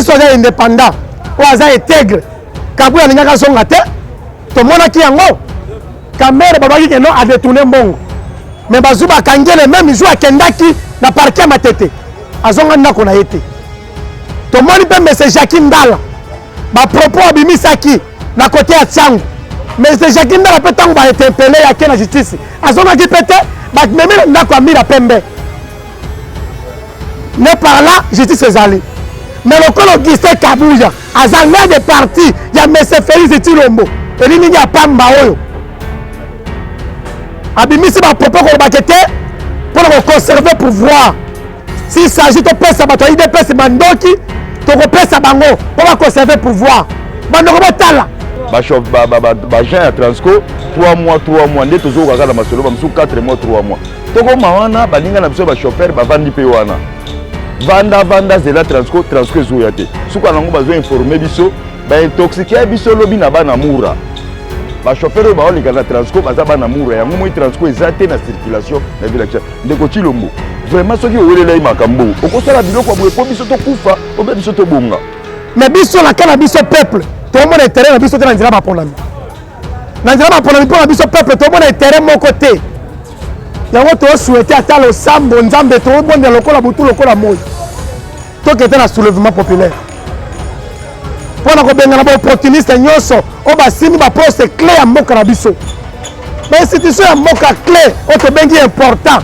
président est indépendant, ou aza intègre, Kabouya n'engage son gâté, tout le monde qui en haut. Kamere babaki que non a détourné Mbongo. Mais Bazouba Kangele même joue à Kendaki na parquet ma tête. Azonga na qu'on a été. Tout le monde peut mais c'est Jacqueline Dala. Ba propos abimisaki na côté à Tsango. Mais c'est Jacqueline Dala peut tant va interpeller à la justice. Azonga qui pété, ba même na kwa mira pembe. Ne par là, justice est allée. Mais le col Augustin Kabouya, azanga de parti, il y a M. Félix Tilombo. Et il n'y a pas Mbaoyo. Abimisi va propos pour conserver le pouvoir. S'il s'agit de faire ça, il de faire Mandoki, de faire ça pour conserver le pouvoir. Bandoko Tala. Jean à Transco, 3 mois, dès que vous avez 4 mois, 3 mois. Toko Mawana, Balinga na biso ba chauffeur, ba vandi pe wana. Vanda zela Transco zoyate. Suka nango bazo informer biso, ba intoxiquer biso lobi na bana mura. Les chauffeurs qui ont Transco, ils ont Transco exacté la circulation de la ville actuelle. Ndeko Chilombo. Vraiment, ceux qui ont eu les Makambo, au contraire, la ville, ils ont mais biso la cannabis au peuple, tout le monde est terrain, biso dans la problème. Dans la problème pour la biso peuple, tout le monde est terrain mon côté. Il y a un souhaité à le sambo, nzambe, tout le monde est local, tout le local à moi. Tout qui était dans le soulèvement populaire. Pour la opportuniste, on va signer un poste clé à Mokarabiso. Mais l'institution à Moka clé, on te bengi important.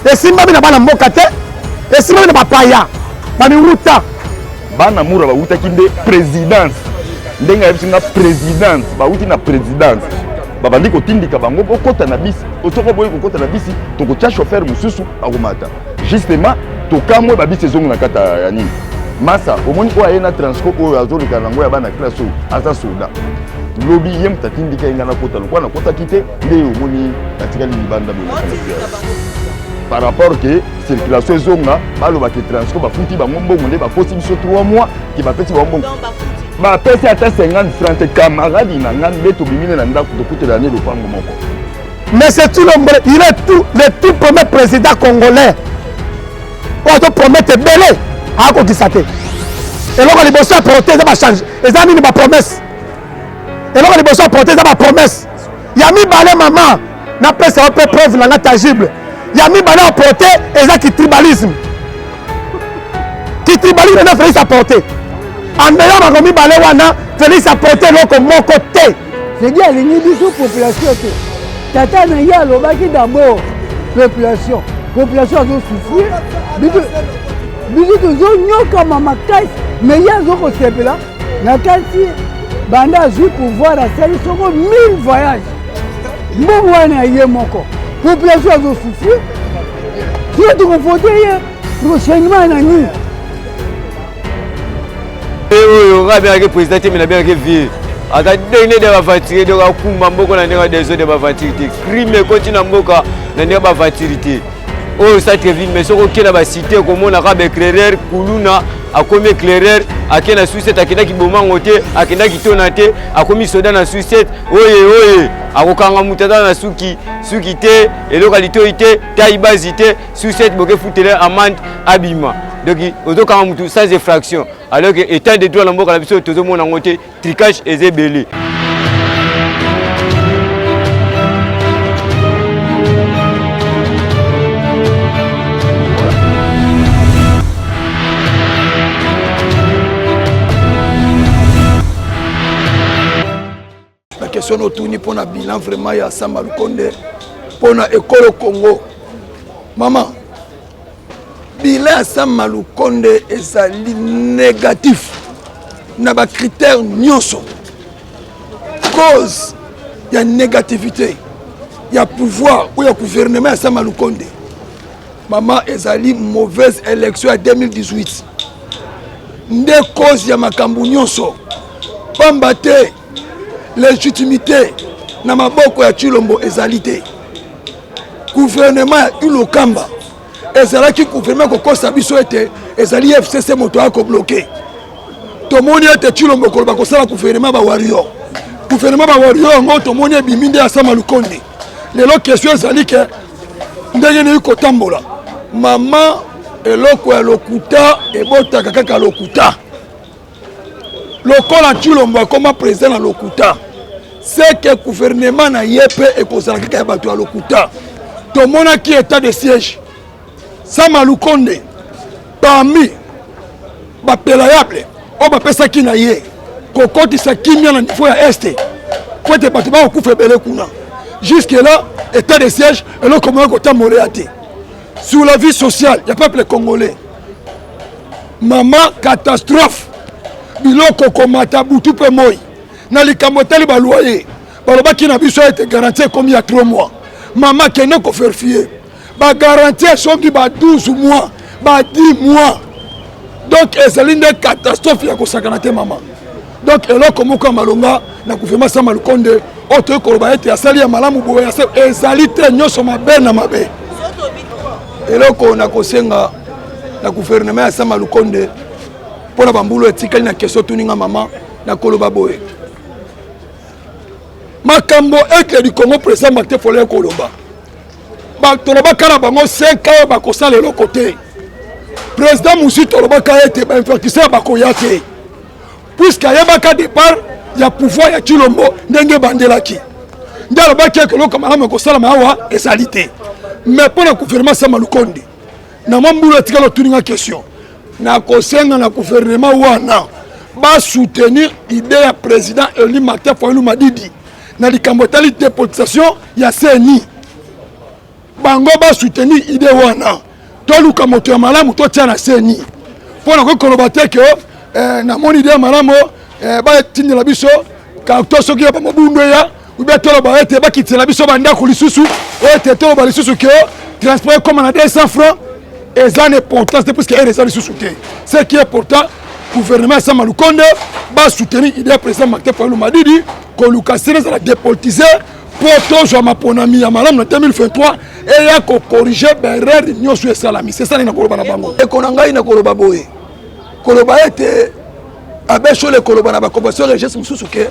Et si je suis en Mokate, et si je suis en Paya, je suis en Ruta. Bana Moura va outa kinde présidence. Ndenga yebsinga présidence, ba outi na présidence. Baba ndiko tindika bango okota na bisi, otoko boye kokota na bisi, toko tia chauffeur mususu akomata. Justement, tokamwe ba bisi zongo na kata ya nini. Masa, au moins quoi na Transco ou azoli kanango ya bana classe asa soda. Lobby yem tatindika ngana kota lokwa na kota kité, ndé au moni atikali libanda bo. Par rapport que circulation zonga, balo ba ke Transco ba futi ba ngombo ngone ba posi biso 3 mois ki ba peti ba ngombo. Ba pesi ata 50 francs camarades na ngane beto bimine na ndako de coûter l'année le pango moko. Mais c'est tout il est tout le tout premier président congolais. On te promet belé. Et donc, les bossons apportés, ça va changer. Et ça, il va promesse. Et donc, les bossons apportés, ça va promesse. Il y a mis balai maman, n'a pas ça peut preuve là tangible. Il y a mis balai apporté, et ça qui tribalisme. Qui tribalisme, n'a Félix apporté. En ayant remis balai wana, Félix apporté l'autre mon côté. C'est dit à l'inhibition population. Tata n'a y a l'obaki d'abord population. Population a souffrir. Biso tozonyoka makasi mais ya zoko sepela na kasi banda azwi pouvoir asali soko 1000 voyages mbongo wana ye moko population azosouffrir sio tukofote ye prochainement na nini oyo ngabe ke président te mena bien ke vie aka dene de bavatiri de kumba mboko na ndenge des de bavatiri crime continue na mboka na ndenge bavatiri. Oh, ça te vient, mais ce qui est la cité, comme on a éclaireur, Koulouna, a commis éclaireur, a qui a suicide, a qui a qui bomangoté, a qui a qui tonaté, a commis soda dans suicide, oye, a kokanga moutada dans souki, soukité, et localité, taïbazité, suicide, boké foutele, amande, abima. Donc, autant moutou sans effraction. Alors que, étant de droit, l'amboka, la biseau, tout le monde a monté, tricage et zébélé. question autour pour un bilan vraiment ya Samba Lukonde pour na école Congo. Maman, bilan ya Samba Lukonde est négatif. Na ba critère nyonso. Cause ya négativité. Ya pouvoir ou ya gouvernement ya Samba Lukonde. Maman ezali mauvaise élection en 2018. Nde cause ya makambu nyonso. Pamba te légitimité na maboko ya Chilombo ezalité. Gouvernement ya Ulokamba ezalaki gouvernement kokosa biso ete ezali FCC moto ako bloqué. Tomoni ete Chilombo koloba kosala gouvernement ba warrior. Gouvernement ba warrior ngo tomoni biminde ya Samba Lukonde. Lelo question ezali ke ndenge ne kotambola. Maman eloko ya lokuta ebotaka kaka lokuta. lokola Tshilombo comme président à Lokuta c'est que gouvernement na yepe et kozala kaka bato à Lokuta to mona qui état de siège Sama Lukonde parmi ba pelayable o ba pesa ki na ye kokoti sa kimia na niveau ya este pour te bato ba okufa belé kuna jusque là état de siège et le comment kota moréaté sur la vie sociale il y a peuple congolais maman catastrophe biloko komata butu pe moi na likambo tali ba loyer balobaki na biso été garanti comme il y a 3 mois maman kene ko faire fier ba garantie soki ba 12 mois ba 10 mois donc ezali une catastrophe ya kosakana te maman donc eloko moko malonga na gouvernement Sama Lukonde oto koloba ete asali ya malamu boye ezali te nyoso mabe na mabe eloko na kosenga na gouvernement ya Sama Lukonde pona bambulu etikali na keso tuninga maman na koloba boye makambo eke du Congo président Martin Fayulu koloba toloba kana bango 5 ans bakosala eloko te président Musi toloba ka ete ba infrastructure bakoya te puisque ayebaka départ ya pouvoir ya Tshilombo ndenge bandelaki ndalo baki eloko malamu kosala mawa ezali te mais pour le gouvernement Sama Lukonde na mambulu etikala tuninga question na kosenga na gouvernement wana ba soutenir idée ya président Eli Martin Fayulu Madidi na likambo tali dépolitisation ya CENI bango ba soutenir idée wana toluka moto ya malamu to tia na CENI pona ko koloba te ke na moni idée malamu ba tindela biso ka to soki ba mobundo ya ube tolo ba ete ba kitela biso banda ko lisusu ete tolo ba lisusu ke transport comme na 200 francs et ça n'est important c'est parce que les gens soutiennent ce qui est important gouvernement Sama Lukonde va soutenir l'idée président Martin Fayulu Madidi que Lucasine va dépolitiser pour toujours ma ponami à madame en 2023 et ya ko corriger l'erreur de l'Union sur Salami c'est ça na koloba na bango et konangai na koloba boye koloba ete abecho le koloba na ba convention registre mususuke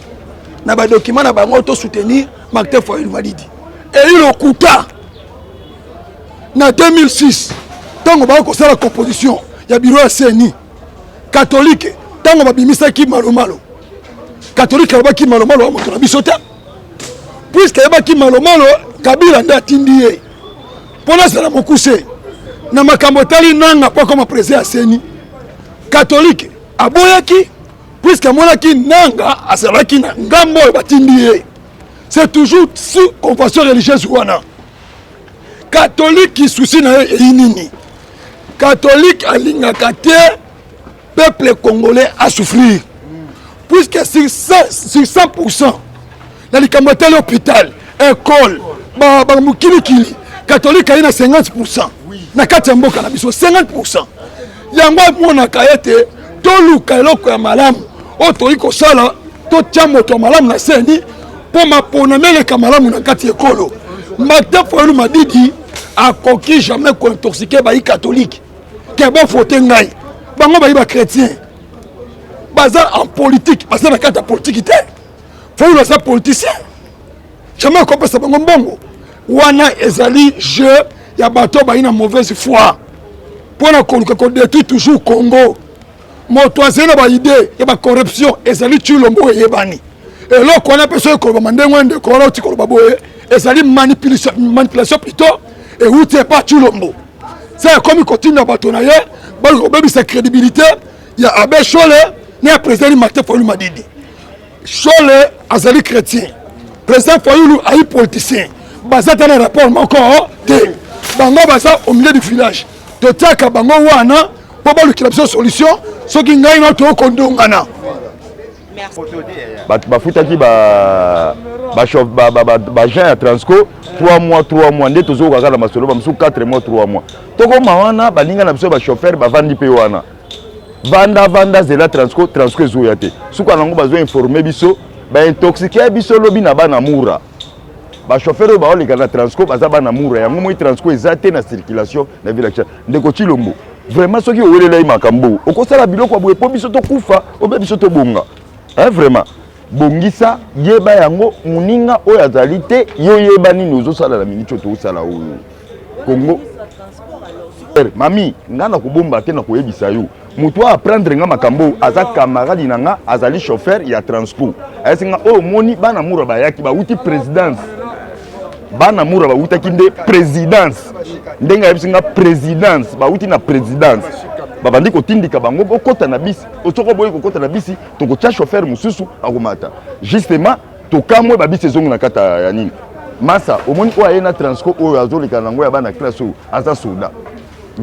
na ba document na bango to soutenir Martin Fayulu Madidi et il okuta na 2006 tango ba ko sala composition ya bureau ya CENI catholique tango ba bimisa ki malomalo catholique ba ki malomalo wa moto na bisota puisque ba ki malomalo Kabila nda tindie pona sala mokuse na makambo tali nanga pa comme président ya CENI catholique aboyaki puisque mona ki nanga asalaki na ngambo ba tindie c'est toujours sous convention religieuse wana catholique qui souci na nini catholique alingaka te peuple congolais a souffrir puisque sur 100% na likambo tali hôpital école ba mukilikili catholique aina 50% na kati ya mboka na biso 50% yango monaka ete toluka eloko ya malamu oyo toyi kosala totia moto ya malamu na CENI mpo mapona meleka malamu na kati ekolo Martin Fayulu Madidi akoki jamais kointoxiquer bayi catholique ke bo fote ngai bango bayi ba chrétien baza en politique baza na kati ya politique te Fayulu aza politicien jamais akopesa bango mbongo wana ezali jeu ya bato bayi na mauvaise foi mpona koluka kodétruire toujours Congo moto azali na baide ya bacorruption ezali Tshilombo eyebani eloko wana mpe soki koloba ndenge ndeko wana oti koloba boye ezali manipulation plutôt euti epa Tshilombo ça ekomi kotinda bato na ye baluka kobebisa crédibilité ya abe Chole na ya président Martin Fayulu Madidi Chole azali chrétien président Fayulu ayi politicien baza ta na rapport moko te bango baza au milieu du village totiaka bango wana mpo balukila biso solution soki ngai na tokondongana bafutaki bagent ya Transco 3 mois nde tozokaka na masolo bamosusu 4 mois 3 mois tokoma wana balinga na biso bachauffeur bavandi mpe wana vanda zela Transco ezoya te suka nango bazoinforme biso baintoxike biso lobi na bana mura bachauffeur oyo baoleka na Transco baza bana mura yango moi Transco eza te na circulation na ville action ndeko Tshilombo vraiment soki owelelai makambo okosala biloko ya boye mpo biso tokufa obe biso tobonga vraiment bongisa yeba yango muninga oyo azali te yo yeba nini ozosala na miniti oyo toosala oyo Congo mami nga na kobomba te na koyebisa yo moto apprendre nga makambo aza camarade nanga azali chauffeur ya transport ayesinga o moni bana mura bayaki bauti présidence bana mura bautaki nde présidence ndenga yebisinga présidence bauti na présidence babandi kotindika bango bokota na bisi otoko boye kokota na bisi tokotia chauffeur mususu akomata justement tokamwe babisi ezongo na kata ya nini masa omoni oyo aye na transport oyo azoleka nango ya bana classe oyo aza soda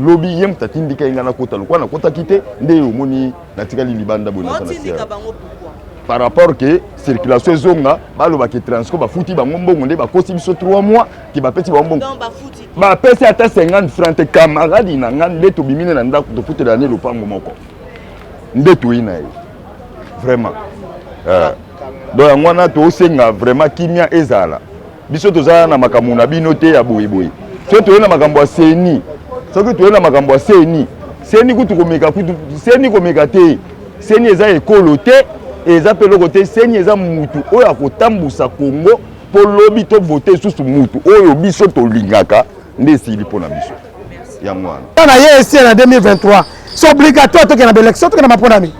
lobi ye mutatindika inga na kota lokwa na kota kite nde omoni natikali libanda boye na sana par rapport que circulation ezonga baloba ke transport bafuti bango mbongo nde bakosi biso 3 mois ki bapeti bango mbongo bapesi ata 50 francs te camarade na nga nde tobimine na ndako tofutela ne lopango moko nde toyina ye vraiment donc yango wana tosenga vraiment kimia ezala biso tozala na makambo na bino te ya boyeboye so toye na makambo ya seni soki toye na makambo ya seni kutu komeka kutu seni komeka te seni eza ekolo te eza mpe eloko te seni eza mutu oyo akotambusa Congo mpo lobi to vote susu mutu oyo biso tolingaka nde esili mpo na biso yango wana na ye esi na 2023 c'est obligatoire tokena baélection tokena maponami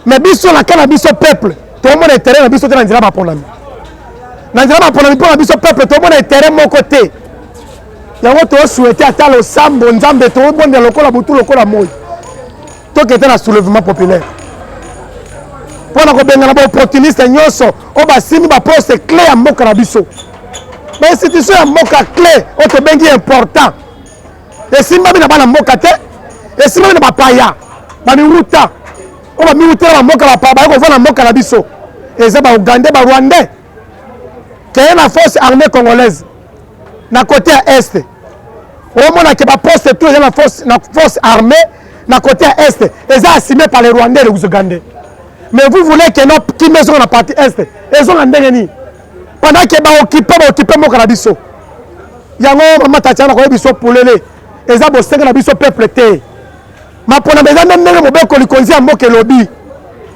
mais biso na kana biso peuple tomona intérêt na biso te na nzela maponami na nzela maponami mpo na biso peuple tomona intérêt moko te yango tosouhaite ata losambo nzambe tobondela lokola butu lokola moi tokete na soulèvement populaire mpona kobengana baopportuniste nyonso oyo basimi baposte clé ya mboka na biso bainstitution ya mboka clé oyo tobengi important esimbami na bana mboka te esimbami na bapaya bamiruta oyo bamiwutela bamboka bapaya baye kovanda mboka na biso eza baugandais barwandais keye na force armée congolaise na côté ya este omonake baposte tout eza na force armée na côté ya este eza assumé par les rwandais et les ougandais. Mais vous voulez que nos qui maison na partie est ils ont ndenge ni pendant que ba occuper mo kana biso yango mama tatiana ko biso polele eza bo senga na biso peuple te mapona beza ndenge mo be ko likonzi ya mboke lobi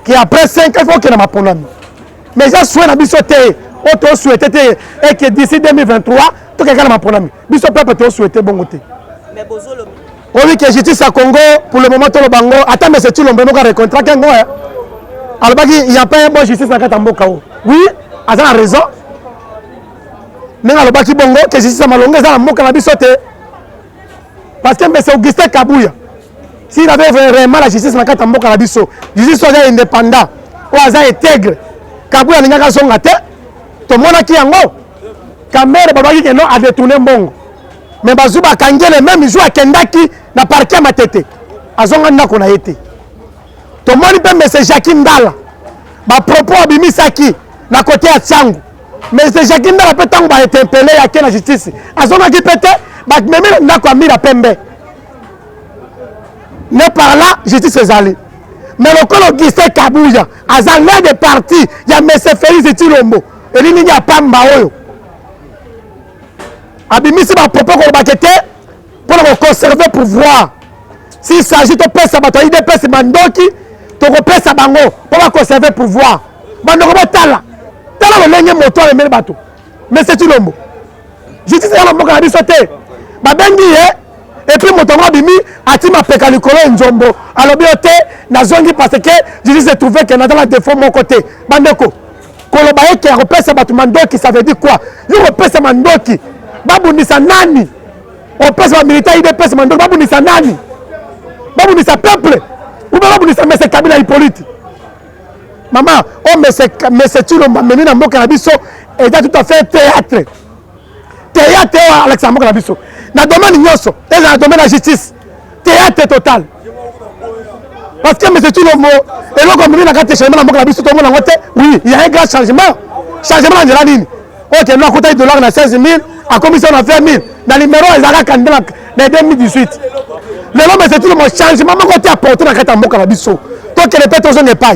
qui après 5 il faut que na mapona mais ça souhait na biso te auto souhaité te et que d'ici 2023 to que kana mapona biso peuple te souhaité bongo te mais bozolo oui que justice à Congo pour le moment to lo bango attends mais c'est tu l'ombe no ka contrat kango alors il n'y a pas un bon justice dans Katamboka. Oui, il a raison. Mais il y a bongo que justice à Malonga dans Moka na bisote. Parce que c'est Augustin Kabouya. S'il avait vraiment la justice dans Katamboka na biso, justice soit indépendant, ou aza intègre. Kabouya n'a pas son gâté. Tout le monde a qui en haut. Kamere babaki que non a détourné bongo. Mais bazuba kangele même joue à Kendaki na parquet ma tête. Azonga ndako na été. Tout le monde peut me dire Jacques Ndala. Ba propos abimisaki na côté ya Tsangu. Mais c'est Jacques Ndala peut tant ba interpeller à la justice. Azona qui pété ba même ndako amira pembe. Ne par là justice ezali. Mais le col Augustin Kabouya azalé de parti ya monsieur Félix Tshilombo. Elini ya pamba oyo. Abimisi ba propos ko bakete pour conserver pouvoir. S'il s'agit de pesa bataille de pesa mandoki tokopesa bango pour conserver pouvoir bando ko tala tala lo lenye moto le mele bato mais c'est Tshilombo justice ya mboka na biso te babengi ye et puis moto ngo bimi atima peka likolo nzombo alobi ote na zongi parce que justice se trouvé que na dans la défaut mon côté bandeko koloba eke ya kopesa bato mandoki ça veut dire quoi yo kopesa mandoki babundisa nani opesa ba militaire de pesa mandoki babundisa nani babundisa peuple ou bien babundisa mais c'est Kabila Hippolyte maman oh mais c'est Tshilombo meni na mboka na biso et tout à fait théâtre Alexandre Nabiso na domaine nyonso et na domaine la justice théâtre total parce que monsieur Tshilombo et là comme il a gâté changement na mboka na biso tout le monde ngote oui il y a un grand changement en la ligne OK nous a coûté $16 na 16000 à commission na 20000 na numéro ezaka candidat na 2018 le nom monsieur Tshilombo changement mon côté apporter na kata mboka na biso to que répète aux n'est pas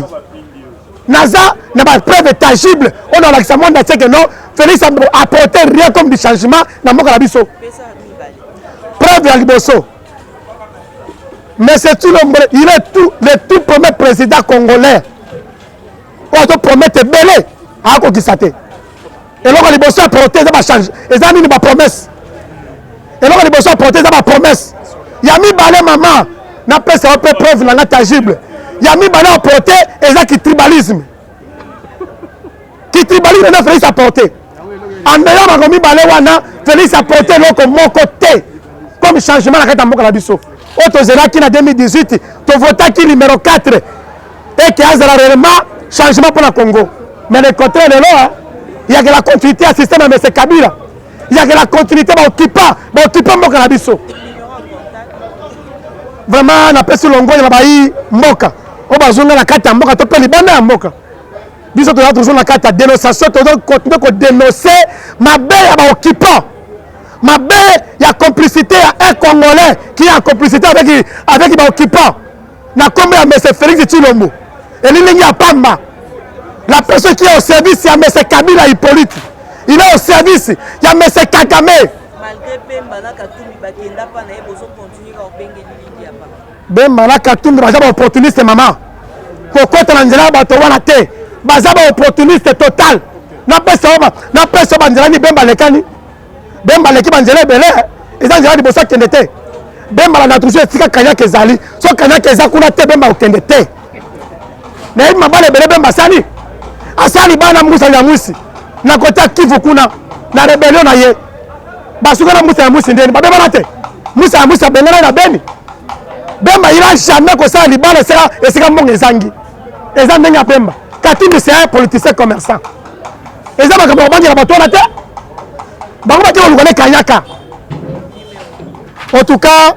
Naza n'a pas de preuve tangible on a l'accès monde que non Félix a apporté rien comme du changement dans mon Kalabiso. Preuve à Liboso. Mais c'est tout il est le tout premier président congolais. On doit promettre belé à Kokisate. Et là, Liboso a apporté ça va changer. Et ça, il n'y a pas promesse. Et là, Liboso a apporté ça va promesse. Il y a mis balé maman. na pesa ope preuve nanga tangible ya mibale apporté eza ki tribalisme na Félix apporté en meilleur bango mibale wana Félix apporté loko moko te comme changement na kati ya mboka na biso oyo tozelaki na 2018 tovotaki numéro 4 et que azala réellement changement pour la Congo mais le contraire lelo il y a que la continuité à système ya M. Kabila il y a que la continuité baoccupant mboka na biso vraiment napesi longonya na bayi mboka oyo bazonga na kati ya mboka to mpe libanda ya mboka biso toza toujours na kati ya dénonciation toza continue kodénonce mabe ya baoccupant mabe ya complicité ya un congolais qui est en complicité avec baoccupant na kombe ya M. Félix Tshilombo elilingi ya pamba la personne qui est au service ya M. Kabila Hippolyte il est au service ya M. Kagame Bemba na Katumbi baza ba opportuniste mama kokota na nzela bato wana te baza ba opportuniste total na pesa banzela ni Bemba lekani Bemba leki banzela ebele eza nzela liboso akende te Bemba na toujours esika kanyaka ezali so kanyaka eza kuna te Bemba okende te na yebi mabala ebele Bemba asali bana mbusa ya mwisi na kota Kivu kuna na rebellion na ye basuka na mbusa ya mwisi ndeni babeba te musa ya mwisi bengana na Beni Bemba il a jamais que ça libala esika mbongo ezangi eza ndenge ya Bemba Katumbi c'est un politicien commerçant eza makambo bangi na bato wana te bango bakeli olukane kanyaka en tout cas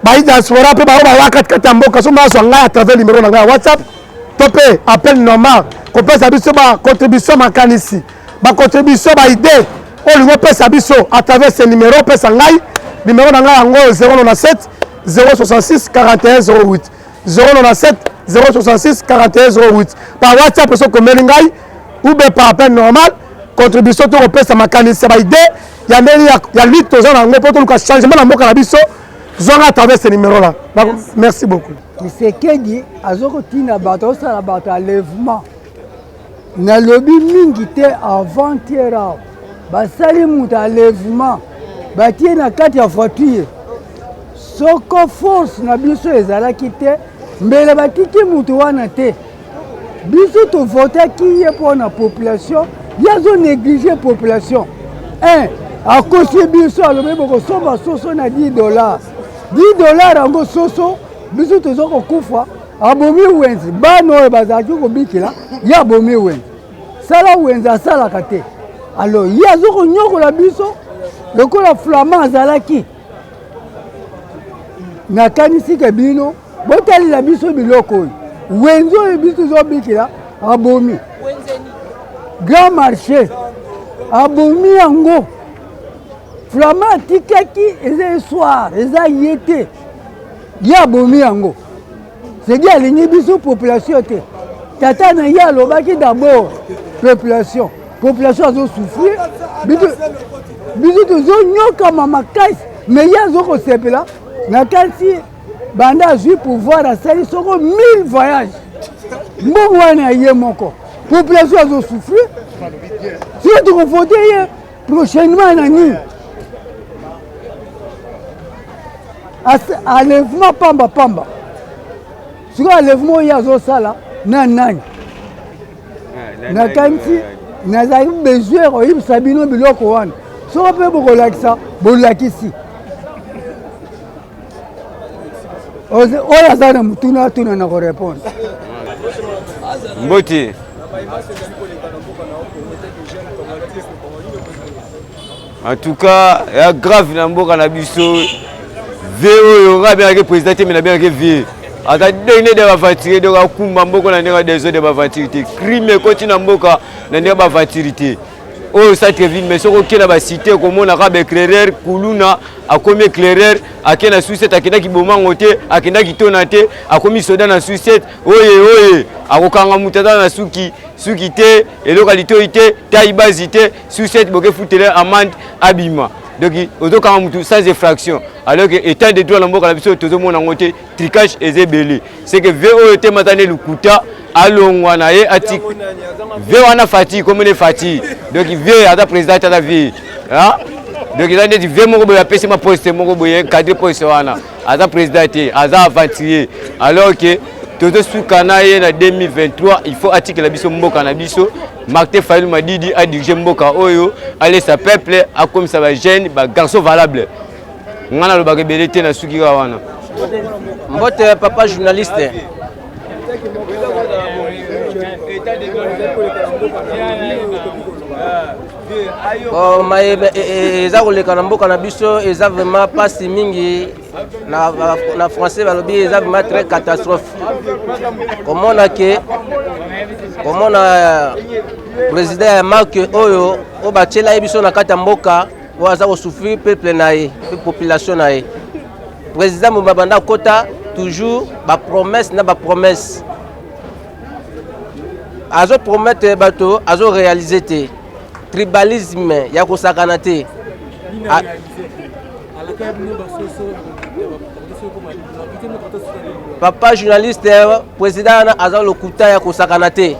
bayi diaspora mpe bango bawa katikati ya mboka so bazwa ngai à travers numéro na ngai ya WhatsApp to mpe appel normal kopesa biso bacontribution makanisi bacontribution baide olingo opesa biso à travers ce numéro opesa ngai numéro na ngai yango 097 066 41 08 097 066 41 08 par WhatsApp so komeli ngai ou bien par appel normal contribution to kopesa makanisi ba idée ya ndeni ya lutte toza na ngo poto luka changement na mboka na biso zonga à travers ce numéro là merci beaucoup Tshisekedi azoko tina bato osala bato enlèvement na lobi mingi te avant-hier basali mutu enlèvement batie na kati ya voiture soko force na biso ezalaki te mbele batiki mutu wana te biso tovotaki ye mpona population yazo néglige population akosi biso alobi bokosomba soso na $10 $10 yango soso biso toza kokufa abomi wenzi bana oyo bazalaki kobikila ye abomi wenzi sala wenzi asalaka te alors ye azokonyokola biso lokola flama azalaki nakanisi ke bino botalila biso biloko oyo wenzi oyo biso tozobikila abomi grand marché abomi yango flama atikaki eza eswar eza ye te ye abomi yango seki alingi biso population te tata na ye alobaki d'abord population azosouffrir biso tozonyokama makasi me ye azokosepela na kasi banda azwi pouvoir asali soko 1000 voyage mbongo wana ye moko population azosouffrir siko tokovote ye prochainement na nini enlèvement pamba siko enlèvement oyo azosala na nani nakanisi nazali besoin koyebisa bino biloko wana soko mpe bokolakisa bolakisi oyo aza na mutuna atuna na korépondre mboti en tout cas ya grave na mboka na biso ve oyo nga abenaki président te me nabenaki vie ata ndenge de bavatiri donc akumba mboka na ndenge des de bavatiri te crime ekoti na mboka na ndenge bavatiri te oyo Centreville mais soko okenda basite komonaka baéclaireur kuluna akomi éclaireur ake na suicide akendaki bomango te akendaki tona te akomi soda na suicide oye akokanga mutu ata na suki te eloko litoi te taibazi te suicide boke futele amende abima donc ozokanga mutu sans effraction alors que état de droit na mboka na biso tozomona ngo te tricage ezebele c'est que ve oyo te matane lukuta alongwa na ye ati ve wana fati comme ne fati donc ve ata président ata vie hein Donc il a dit viens mon boy appeler ma poste mon boy cadre poste wana aza président aza aventurier alors que tout sous Kanaye en 2023 il faut article la biso mboka na biso Martin Fayulu Madidi a dirigé mboka oyo aller sa peuple a comme ça va jeune ba garçon valable ngana lo ba rebelité na sukira wana mbote papa journaliste eza koleka na mboka na biso eza vraiment pasi mingi na français balobi eza vraiment très catastrophe komona président ya marque oyo o batiela ye biso na kati ya mboka oyo aza kosouffrir peuple na ye population na ye président mobabanda kota toujours bapromesse na bapromesse azo promettre bato azo réaliser te tribalisme ya kosakana te papa journaliste président aza lokuta ya kosakana te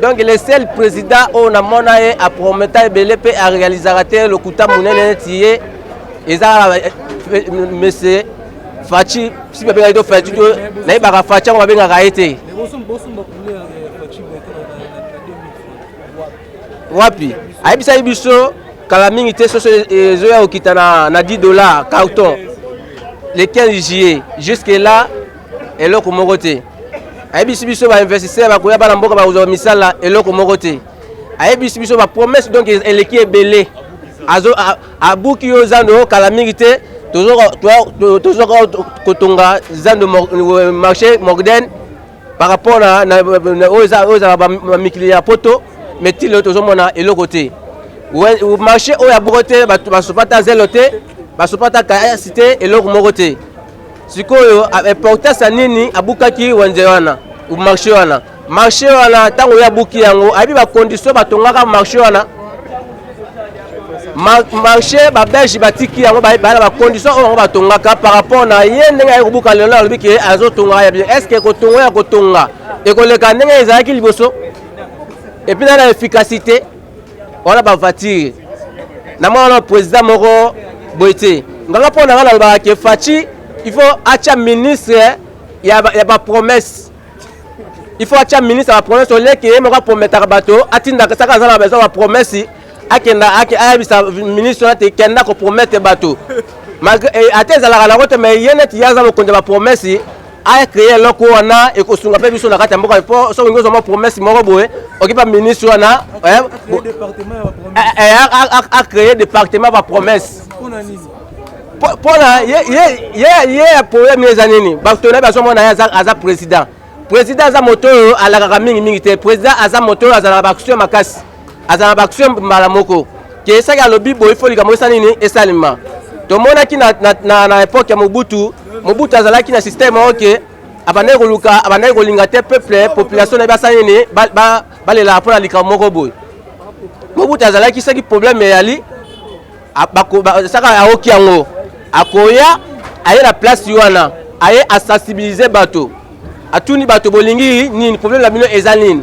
donc le seul président on a monaye a promettre belé pe a réaliser te lokuta munene tié eza monsieur Fachi si bebe ngaido Fachi to na ibaka Fachi ngwa benga kaete wapi aibisa ibiso kala mingi te soso ezoya okita na $10 carton le 15 juillet jusque là eloko moko te aibisi biso ba investisseur ba koya bana mboka ba uzo misala eloko moko te aibisi biso ba promesse donc eleki ebele azo abuki yo zando kala mingi te toujours kotonga zando marché moderne par rapport na aux mikili ya poto mais tilo tozomona eloko te marché oyo ya bokote basopata zelo te basopata capacité eloko moko te sikoyo importance nini abukaki wenze wana marché wana tango ya buki yango abi ba condition batongaka marché wana marché ba belge batiki yango ba ba condition oyo batongaka par rapport na ye ndenge ya kubuka lelo alobi ke azotonga ya bien est-ce que kotonga ya kotonga ekoleka ndenge ezalaki liboso et puis dans l'efficacité on a ba voiture na mwana président moko boité ngaka pona ngala ba ke Fachi il faut acha ministre ya ba promesse il faut acha ministre ba promesse ole ke moko promettre bato atinda saka za ba besoin ba promesse akenda ayabisa ministre te kenda ko promettre bato ateza la la rote mais yenet yaza mo konde ba promesse a créer loko wana e ko sunga pe biso na kati mboka po so ngozo mo promesse moko boye okipa ministre wana a créer département ba promesse pona ye problème les années bato na baso mona aza président aza moto ala ka mingi te président aza moto aza ba action makasi aza ba action malamoko ke ça ya lobby boy foli ka mo sanini esalima to mona ki na époque ya Mobutu azalaki na système OK abane kolinga te peuple population na basanini ba le la pour la likamoko boy Mobutu azalaki saki problème yali saka ya OK yango akoya aye la place wana aye a sensibiliser bato atuni bato bolingi nini problème la bino ezalini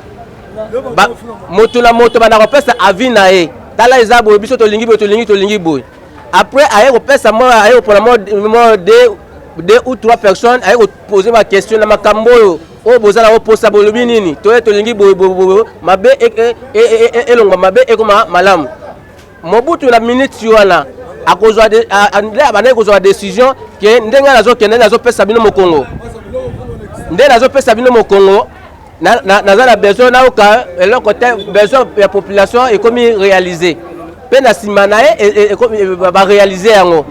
moto la moto bana kopesa avis na ye tala eza boy biso tolingi boy après aye kopesa mo aye pour la mode deux ou trois personnes aye poser ma question na makambo o bozala o posa bolobi nini tolingi boy mabe elonga mabe ekoma malamu Mobutu la minute wana akozwa abane kozwa décision ke ndenga nazo kende nazo pesa bino mokongo ndenge nazo pesa bino mokongo naza na besoin na oka eloko te besoin ya population ekomi réaliser pe na sima na ye ba réaliser yango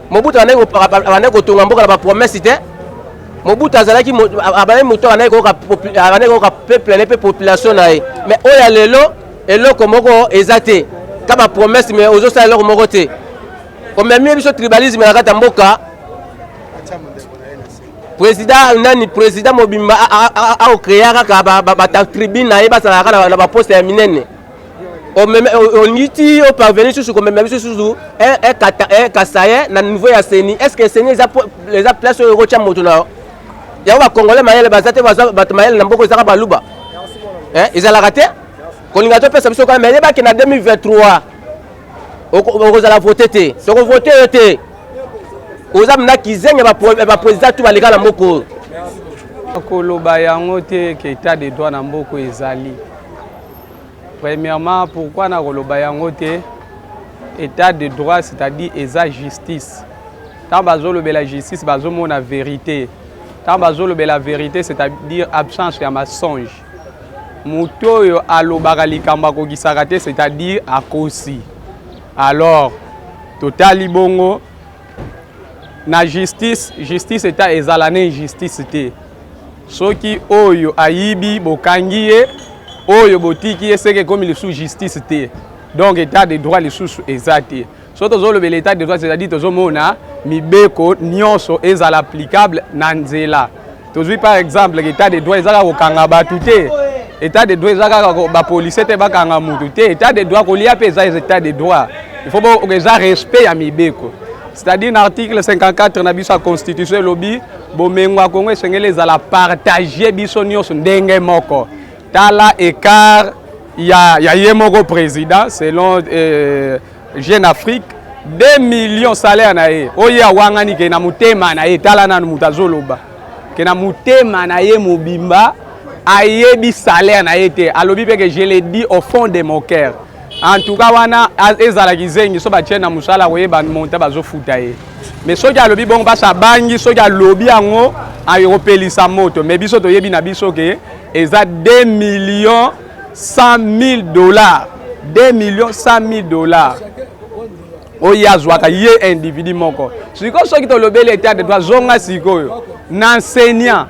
Mobutu abane kotonga mboka na ba promesse te Mobutu azalaki abane moto abane ko peuple ne pe population na ye mais oya lelo eloko moko ezate ka ba promesse mais ozo sa eloko moko te komemie biso tribalisme na kata mboka président mobimba a créé kaka ba tribune na ye basala na ba poste ya minene o ngiti o parvenir sur komemie biso sur un kasaye na niveau ya seni est-ce que seni les place au rocha moto na ya ba congolais mayele bazate ba mayele na mboko zaka baluba ezala raté kolinga to pesa biso quand même ba ki na 2023 okozala vote te soko vote yo te oza mna kizenga ba président tout baleka na mboko koloba yango te ke état de droit na mboko ezali. Premièrement, pourquoi na koloba yango te état de droit, c'est-à-dire eza justice. Tant bazolobe la justice bazomo na vérité. Tant bazolobe la vérité, c'est-à-dire absence ya mensonge. Muto yo alobaka likamba ko gisakate, c'est-à-dire akosi. Alors total bongo na justice eta ezala na injustice te. Soki oyo ayibi bokangi ye oyo botiki ye seke comme le sous justice te. Donc état de droit le sous ezate. Surtout zo le l'état de droit, c'est-à-dire tozo mona mibeko nyonso ezala applicable na nzela. Tozui par exemple l'état de droit ezala ko kanga batute. État de droit ezala ko ba police te ba kanga mutu te. État de droit ko lia pe za état de droit. Il faut que ça respect à mibeko. C'est-à-dire l'article 54 na biso constitution lobby bomengo Congo sengele ezala partager biso nyonso ndenge moko. Tala écart ya yemoko président selon Jeune Afrique 2 millions salaire na ye. Oya wangani ke na mutema na ye tala na mutazoloba. Ke na mutema na ye mobimba ayebi salaire na ye te. Alobi pe que je l'ai dit au fond de mon cœur. En tout cas wana ezala kizengi so ba tiena musala koyeba monta bazofuta ye. Mais soki alobi bon basa bangi soki alobi yango ayopelisa moto mais biso toyebi na biso ke eza 2 millions 100 000 dollars. 2 millions 100 000 dollars. Oya zwaka ye individu moko. Siko soki tolobi l'état de droit zonga sikoyo. Enseignant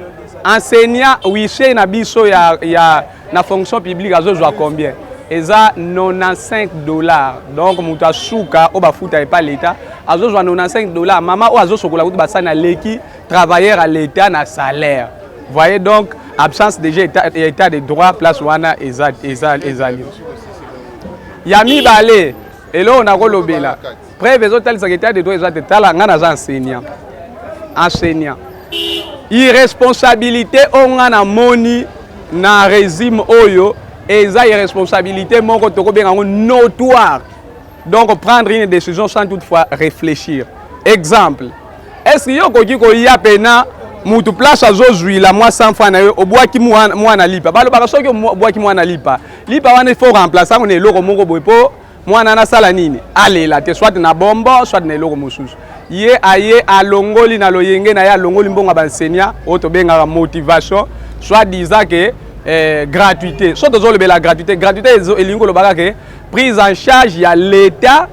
wiche na biso ya na fonction publique azozwa combien? Eza 95 dollars. Donc muta souka o bafuta pas l'état azozwa 95 dollars. Maman o azosokola kutu basana leki travailleur à l'état na salaire. Voyez donc absence déjà état de droit place wana ezali. Yami balé elo on a kolobela. Preuve ezotal secrétaire de droit ezate tala ngana za enseignant. Irresponsabilité ongana moni na régime oyo eza irresponsabilité moko toko benga notoire. Donc prendre une décision sans toutefois réfléchir. Exemple, est-ce que yo koki ko ya pena mutu place azozwi la moi 100 francs na yo obwaki mwana lipa. Balo baka soki obwaki mwana lipa. Lipa wana il faut remplacer on eloko moko boepo mwana na sala nini. Alela te soit na bombo soit na eloko mosusu. Ye aye alongoli na loyenge na ya alongoli mbonga ba enseignant oto benga motivation soit disant que gratuité. Soit de la gratuité elingo lo baka ke prise en charge ya l'état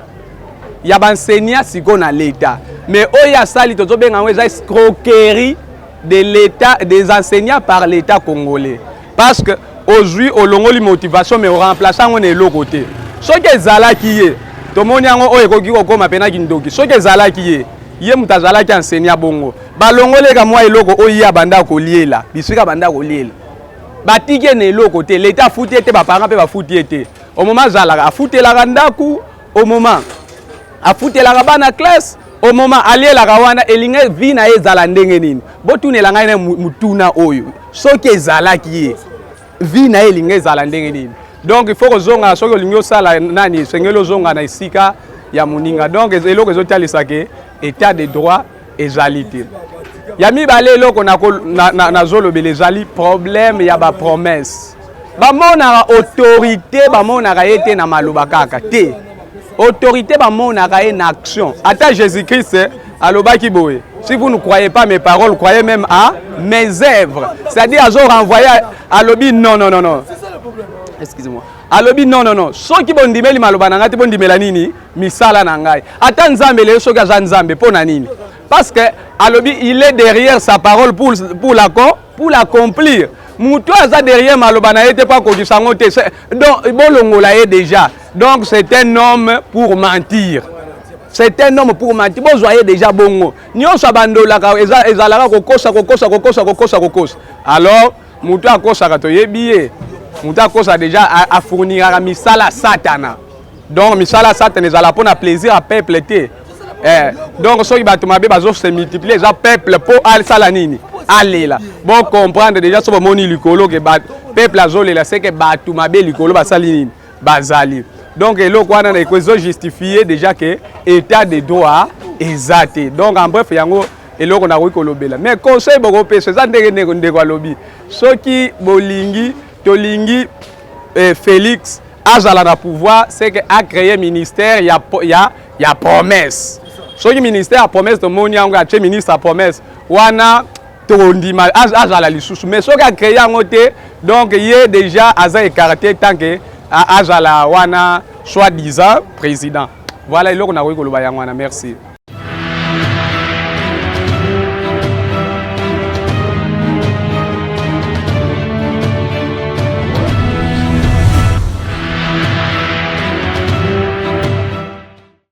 ya enseignant siko na l'état. Mais oya sali tozo benga ngo eza escroquerie de l'état des enseignants par l'état congolais. Parce que aujourd'hui olongoli motivation mais au remplaçant on est l'autre côté. Ce que zalaki ye tomoni yango oyo ekoki kokoma pena kindoki. Ce que zalaki ye mutazalaki enseignant bongo. Balongole ka mwa eloko oya banda koliela. Bisika banda koliela. Batike ne eloko te l'état futi ete ba parents pe ba futi ete. Au moment zalaka afutela ndaku au moment afutela bana classe au moment aliela wana elinge vina ezala ndenge nini. Botunela ngai na mutuna oyo. Soki ezalaki ye vina elinge ezala ndenge nini. Donc il faut que zonga soki olingo sala nani sengelo zonga na isika ya muninga. Donc eloko ezotalisa ke état de droit ezalité. Yami balé eloko na zolobele ezali problème ya ba promesse. Ba mona autorité ba mona ete na maloba kaka te. Autorité ba mona en action. Attends Jésus-Christ alobaki boye. Si vous ne croyez pas mes paroles, croyez même à mes œuvres. C'est-à-dire azo renvoyer alobi non. C'est ça le problème. Excusez-moi. Alobi non. Soki bondimeli maloba na ngati bondimela nini misala na ngai. Ata nzambe le soki aza nzambe pona nini. Parce que alobi il est derrière sa parole pour l'accomplir. Moutou aza derrière maloba na ete pas kokisango te. Donc bolongola ye déjà. Donc c'est un homme pour mentir. C'est un homme pour mentir. Vous voyez déjà bongo. Nyonso bandola ka ezalaka kokosa. Alors moutou akosa ka to yebiye. Moutou akosa déjà a fournir à misala satana. Donc misala satana ezala pona plaisir à peuple te. Donc ceux qui battent ma bazo se multiplier les peuple pour al salanini aller là bon comprendre déjà ce moni likolo que peuple azole là c'est que battu ma be likolo ba salinini bazali donc eloko wana na ekozo justifier déjà que état de droit exact. Donc en bref yango eloko na kolobela. Mais conseil boko pesa ça ndeko alobi. Soki bolingi tolingi Félix azala na pouvoir, c'est que a créé ministère ya promesse. Soki ministère a promesse de moni anga che ministre a promesse wana tondima azala lisusu. Mais soki a créé yango te, donc yé déjà aza écarté tant que azala wana soi-disant président. Voilà eloko na koloba yango wana. Merci.